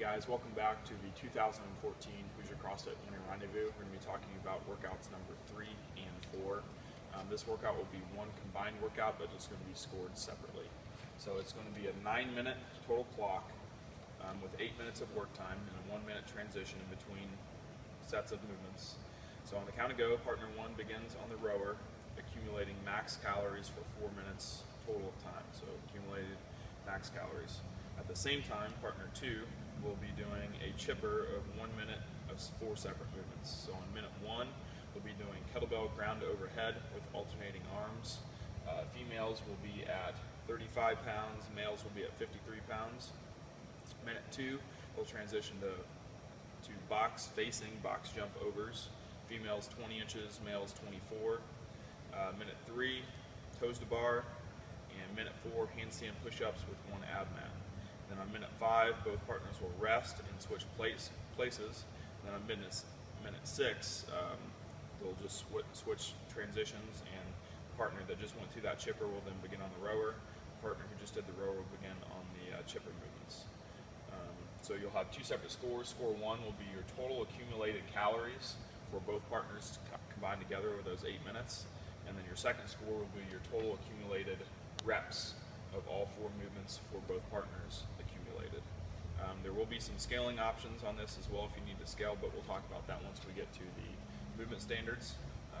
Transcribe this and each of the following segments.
guys, welcome back to the 2014 Hoosier CrossFit Winter Rendezvous. We're going to be talking about workouts number 3 and 4. This workout will be one combined workout, but it's going to be scored separately. So it's going to be a 9-minute total clock with 8 minutes of work time and a 1-minute transition in between sets of movements. So on the count of go, partner 1 begins on the rower, accumulating max calories for 4 minutes total of time. So accumulated max calories. At the same time, partner 2 will be doing a chipper of 1 minute of 4 separate movements. So on minute 1, we'll be doing kettlebell ground to overhead with alternating arms. Females will be at 35 pounds, males will be at 53 pounds. Minute 2, we'll transition to box facing box jump overs. Females 20 inches, males 24. Minute 3, toes to bar. And minute 4, handstand push-ups with 1 abmat. Then on minute 5, both partners will rest and switch places. And then on minute 6, they'll just switch transitions, and the partner that just went through that chipper will then begin on the rower. The partner who just did the rower will begin on the chipper movements. So you'll have 2 separate scores. Score 1 will be your total accumulated calories for both partners combined together over those 8 minutes. And then your second score will be your total accumulated reps of all 4 movements for both partners accumulated. There will be some scaling options on this as well if you need to scale, but we'll talk about that once we get to the movement standards.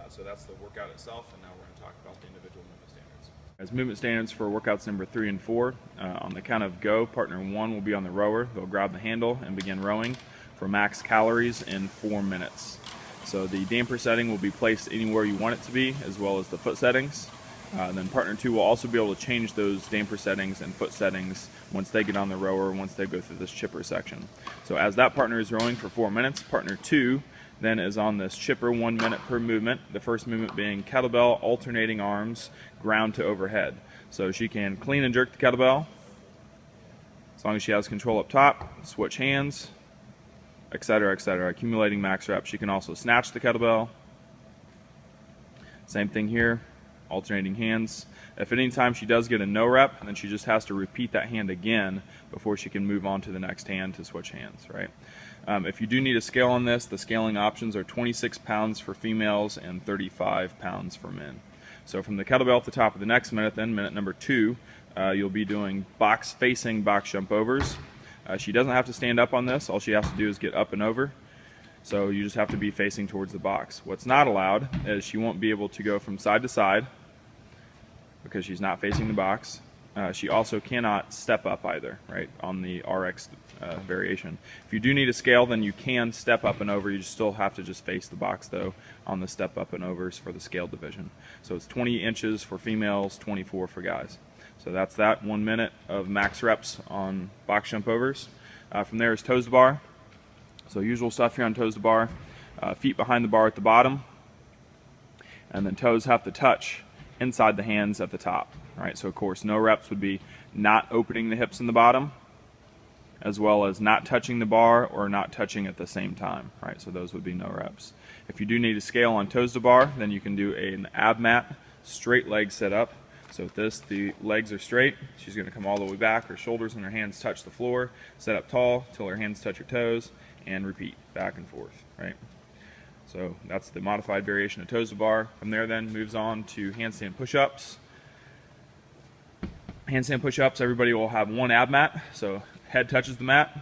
So that's the workout itself, and now we're going to talk about the individual movement standards. As movement standards for workouts number 3 and 4, on the count of go, partner 1 will be on the rower. They'll grab the handle and begin rowing for max calories in 4 minutes. So the damper setting will be placed anywhere you want it to be, as well as the foot settings. Then partner 2 will also be able to change those damper settings and foot settings once they get on the rower, once they go through this chipper section. So as that partner is rowing for 4 minutes, partner 2 then is on this chipper 1 minute per movement, the first movement being kettlebell alternating arms, ground to overhead. So she can clean and jerk the kettlebell, as long as she has control up top, switch hands, etc., accumulating max reps. She can also snatch the kettlebell. Same thing here, alternating hands. If at any time she does get a no rep, then she just has to repeat that hand again before she can move on to the next hand to switch hands, right? If you do need a scale on this, the scaling options are 26 pounds for females and 35 pounds for men. So from the kettlebell at the top of the next minute, then minute number 2, you'll be doing box facing box jump overs. She doesn't have to stand up on this. All she has to do is get up and over. So you just have to be facing towards the box. What's not allowed is she won't be able to go from side to side because she's not facing the box. She also cannot step up either, right, on the RX variation. If you do need a scale, then you can step up and over. You still have to just face the box, though, on the step up and overs for the scale division. So it's 20 inches for females, 24 for guys. So that's that 1 minute of max reps on box jump overs. From there is toes to bar. So usual stuff here on toes to bar. Feet behind the bar at the bottom, and then toes have to touch inside the hands at the top. Right, so of course no reps would be not opening the hips in the bottom, as well as not touching the bar or not touching at the same time. Right, so those would be no reps. If you do need a scale on toes to bar, then you can do an abmat straight leg setup. So with this, the legs are straight. She's going to come all the way back. Her shoulders and her hands touch the floor. Set up tall till her hands touch her toes, and repeat back and forth. Right. So that's the modified variation of toes to bar. From there, then moves on to handstand push-ups. Handstand push-ups, everybody will have 1 abmat, so head touches the mat,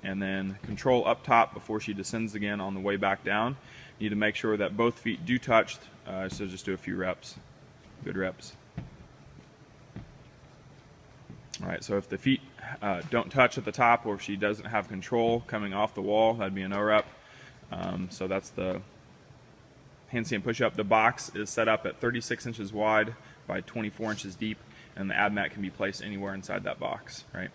and then control up top before she descends again on the way back down. You need to make sure that both feet do touch, so just do a few reps, good reps. All right, so if the feet don't touch at the top, or if she doesn't have control coming off the wall, that'd be a no rep. So that's the handstand push-up. The box is set up at 36 inches wide by 24 inches deep, and the abmat can be placed anywhere inside that box, right?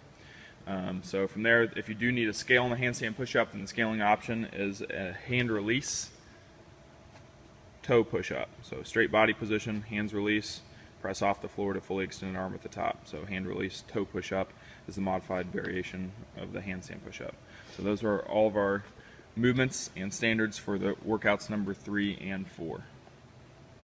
So from there, if you do need a scale on the handstand push-up, then the scaling option is a hand release toe push-up. So straight body position, hands release, press off the floor to fully extend an arm at the top. So hand release toe push-up is the modified variation of the handstand push-up. So those are all of our movements and standards for the workouts number 3 and 4.